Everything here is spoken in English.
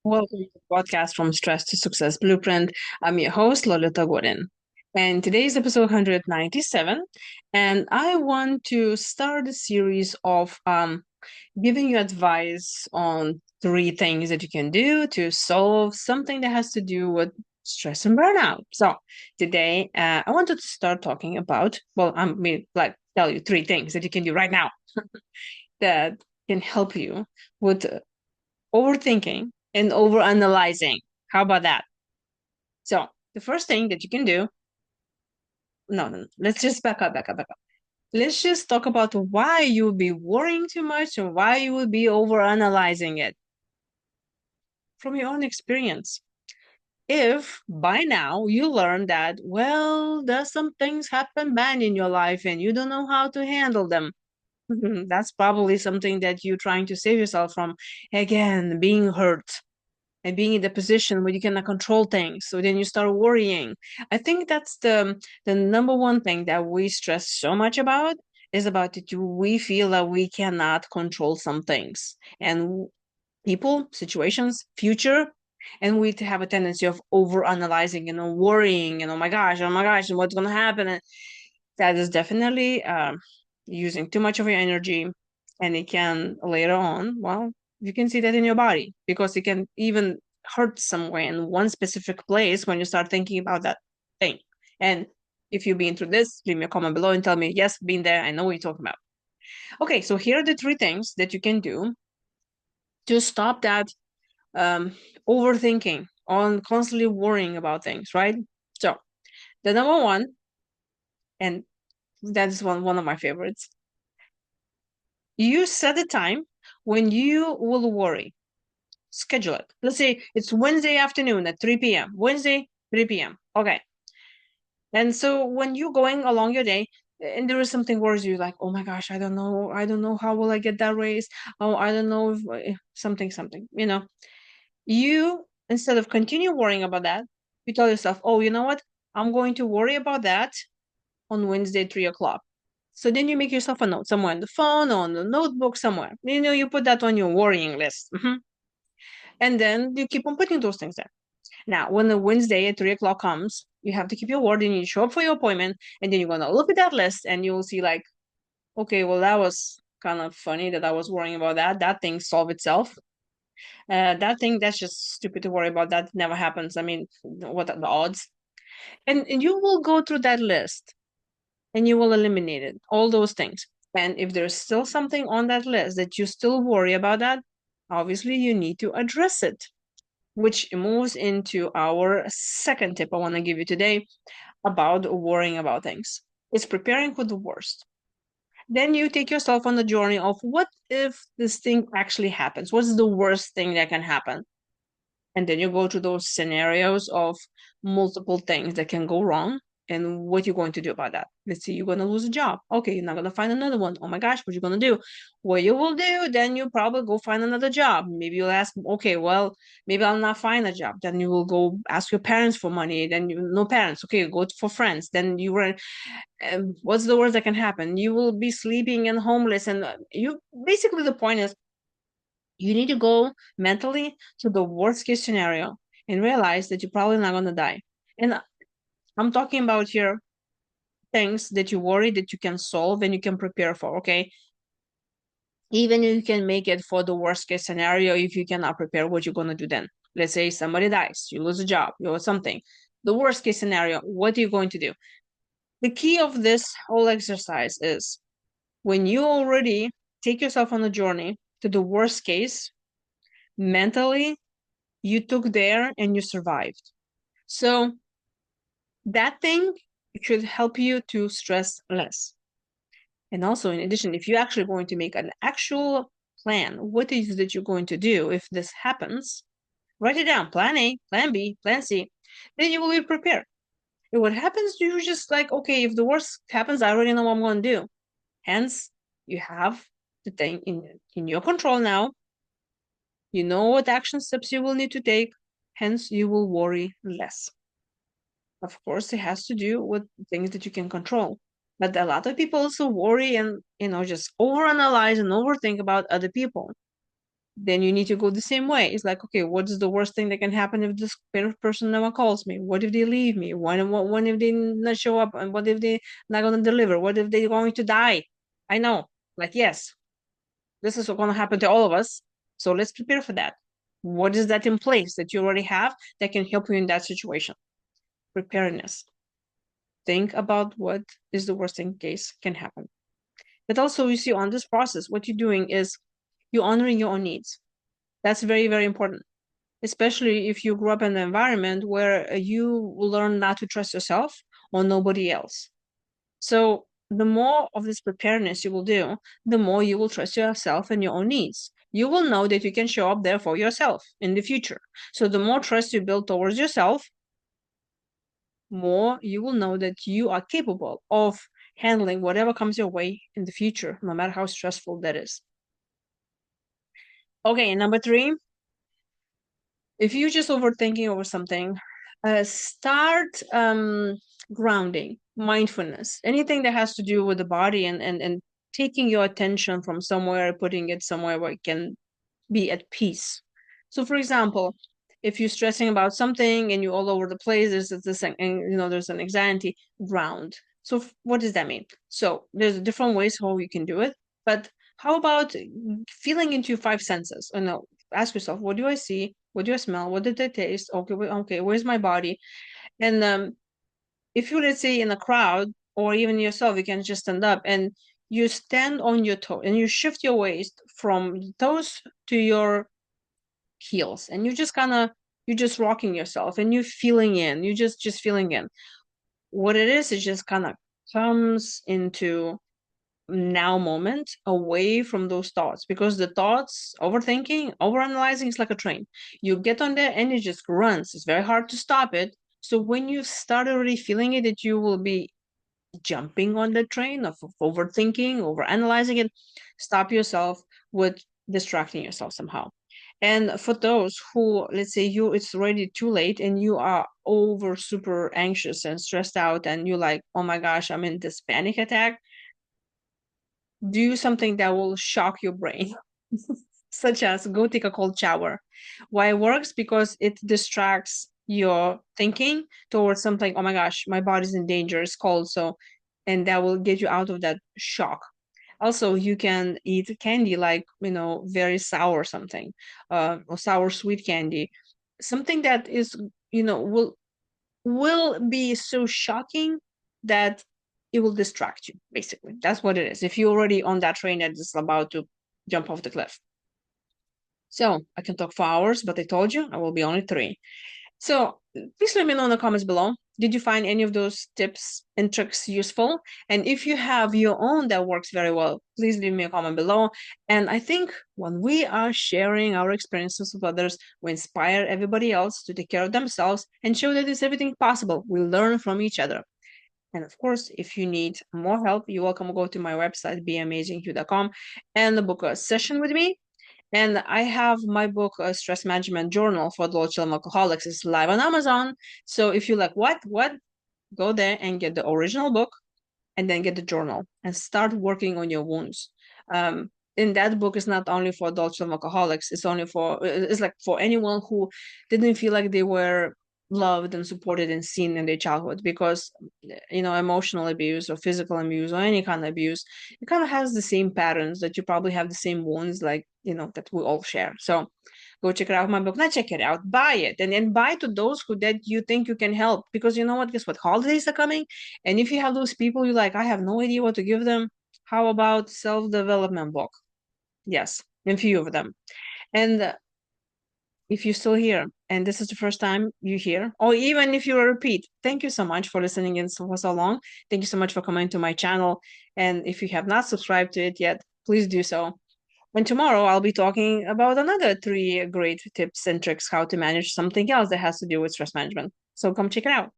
Welcome to the podcast from Stress to Success Blueprint. I'm your host, Lolita Guarin. And today's episode 197. And I want to start a series of giving you advice on three things that you can do to solve something that has to do with stress and burnout. So today, I wanted to start talking about, well, I'm like tell you three things that you can do right now that can help you with overthinking and overanalyzing. How about that? So the first thing that you can do, no. Let's just back up. Let's just talk about why you will be worrying too much or why you will be overanalyzing it from your own experience. If by now you learn that, well, there's some things happen bad in your life and you don't know how to handle them, that's probably something that you're trying to save yourself from, again, being hurt and being in the position where you cannot control things. So then you start worrying. I think that's the number one thing that we stress so much about is about it. We feel that we cannot control some things and people, situations, future, and we have a tendency of over analyzing and worrying and oh my gosh, and what's gonna happen? And that is definitely using too much of your energy, and it can later on, well, you can see that in your body because it can even hurt somewhere in one specific place when you start thinking about that thing. And if you've been through this, leave me a comment below and tell me, yes, been there, I know what you're talking about. Okay, so here are the three things that you can do to stop that um, overthinking on constantly worrying about things, right? So the number one, and that is one of my favorites, you set a time when you will worry. Schedule it. Let's say it's Wednesday afternoon at 3 p.m. Wednesday, 3 p.m. Okay. And so when you're going along your day, and there is something worries you like, oh my gosh, I don't know how will I get that raise. Oh, I don't know if something, you instead of continue worrying about that, you tell yourself, oh, you know what? I'm going to worry about that on Wednesday, 3 o'clock. So then you make yourself a note somewhere on the phone or on the notebook somewhere. You put that on your worrying list. And then you keep on putting those things there. Now, when the Wednesday at 3 o'clock comes, you have to keep your word and you show up for your appointment. And then you're going to look at that list and you will see, like, okay, well, that was kind of funny that I was worrying about that. That thing solved itself. That thing, that's just stupid to worry about. That never happens. I mean, what are the odds? And you will go through that list and you will eliminate it, all those things. And if there's still something on that list that you still worry about that, obviously you need to address it, which moves into our second tip I want to give you today about worrying about things. It's preparing for the worst. Then you take yourself on the journey of what if this thing actually happens? What's the worst thing that can happen? And then you go to those scenarios of multiple things that can go wrong and what you're going to do about that. Let's say you're going to lose a job. Okay, you're not going to find another one. Oh my gosh, what you going to do? What you will do, then you probably go find another job. Maybe you'll ask, okay, well, maybe I'll not find a job. Then you will go ask your parents for money. Then you no parents. Okay, go for friends. Then you were, what's the worst that can happen? You will be sleeping and homeless. And you basically the point is you need to go mentally to the worst case scenario and realize that you're probably not going to die. And I'm talking about here things that you worry that you can solve and you can prepare for, okay? Even if you can make it for the worst case scenario, if you cannot prepare, what you're going to do then? Let's say somebody dies, you lose a job, you lose something. The worst case scenario, what are you going to do? The key of this whole exercise is when you already take yourself on a journey to the worst case, mentally you took there and you survived. So that thing should help you to stress less. And also, in addition, if you're actually going to make an actual plan, what is that you're going to do if this happens? Write it down. Plan A, plan B, plan C. Then you will be prepared. If what happens, you just like, okay, if the worst happens, I already know what I'm going to do. Hence, you have the thing in your control now. You know what action steps you will need to take. Hence, you will worry less. Of course, it has to do with things that you can control. But a lot of people also worry and, just overanalyze and overthink about other people. then you need to go the same way. It's like, okay, what is the worst thing that can happen if this person never calls me? What if they leave me? What if they not show up? And what if they not gonna deliver? What if they're going to die? I know, like, yes, this is going to happen to all of us. So let's prepare for that. What is that in place that you already have that can help you in that situation? Preparedness. Think about what is the worst in case can happen. But also, you see, on this process, what you're doing is you're honoring your own needs. That's very, very important, especially if you grew up in an environment where you learn not to trust yourself or nobody else. So the more of this preparedness you will do, the more you will trust yourself and your own needs. You will know that you can show up there for yourself in the future. So the more trust you build towards yourself, more you will know that you are capable of handling whatever comes your way in the future, no matter how stressful that is. Okay, number 3, if you're just overthinking over something, start grounding, mindfulness, anything that has to do with the body and taking your attention from somewhere, putting it somewhere where it can be at peace. So, for example, if you're stressing about something and you're all over the place, there's this, and there's an anxiety, ground. So, what does that mean? So, there's different ways how you can do it, but how about feeling into your 5 senses? Ask yourself, what do I see? What do I smell? What did I taste? Okay, where's my body? And if you, let's say, in a crowd or even yourself, you can just stand up and you stand on your toe and you shift your waist from toes to your heels, and you're just rocking yourself and you're feeling in. You just feeling in. What it is just kind of comes into now moment away from those thoughts, because the thoughts, overthinking, overanalyzing is like a train. You get on there and it just runs. It's very hard to stop it. So when you start already feeling it, that you will be jumping on the train of overthinking, overanalyzing it, stop yourself with distracting yourself somehow. And for those who, let's say, it's already too late and you are over super anxious and stressed out and you're like, oh my gosh, I'm in this panic attack, do something that will shock your brain, such as go take a cold shower. Why it works? Because it distracts your thinking towards something, oh my gosh, my body's in danger, it's cold. So, and that will get you out of that shock. Also, you can eat candy like, very sour something, or sour sweet candy, something that is, will be so shocking that it will distract you. Basically, that's what it is. If you're already on that train that is about to jump off the cliff. So I can talk for hours, but I told you I will be only 3. So please let me know in the comments below. Did you find any of those tips and tricks useful? And if you have your own that works very well, please leave me a comment below. And I think when we are sharing our experiences with others, we inspire everybody else to take care of themselves and show that it's everything possible. We learn from each other. And of course, if you need more help, you're welcome to go to my website, beamazing.com, and book a session with me. And I have my book, Stress Management Journal for Adult Children Alcoholics. It's live on Amazon. So if you like, what, go there and get the original book and then get the journal and start working on your wounds. In that book is not only for adult children alcoholics, it's like for anyone who didn't feel like they were loved and supported and seen in their childhood, because emotional abuse or physical abuse or any kind of abuse, it kind of has the same patterns, that you probably have the same wounds, like that we all share. So go check it out, my book. Not check it out, buy it, and then buy to those who that you think you can help, because you know what, guess what, holidays are coming. And if you have those people you're like, I have no idea what to give them, how about self-development book? Yes, a few of them. And if you're still here and this is the first time you're here, or even if you're a repeat, thank you so much for listening in for so long. Thank you so much for coming to my channel. And if you have not subscribed to it yet, please do so. And tomorrow I'll be talking about another 3 great tips and tricks how to manage something else that has to do with stress management. So come check it out.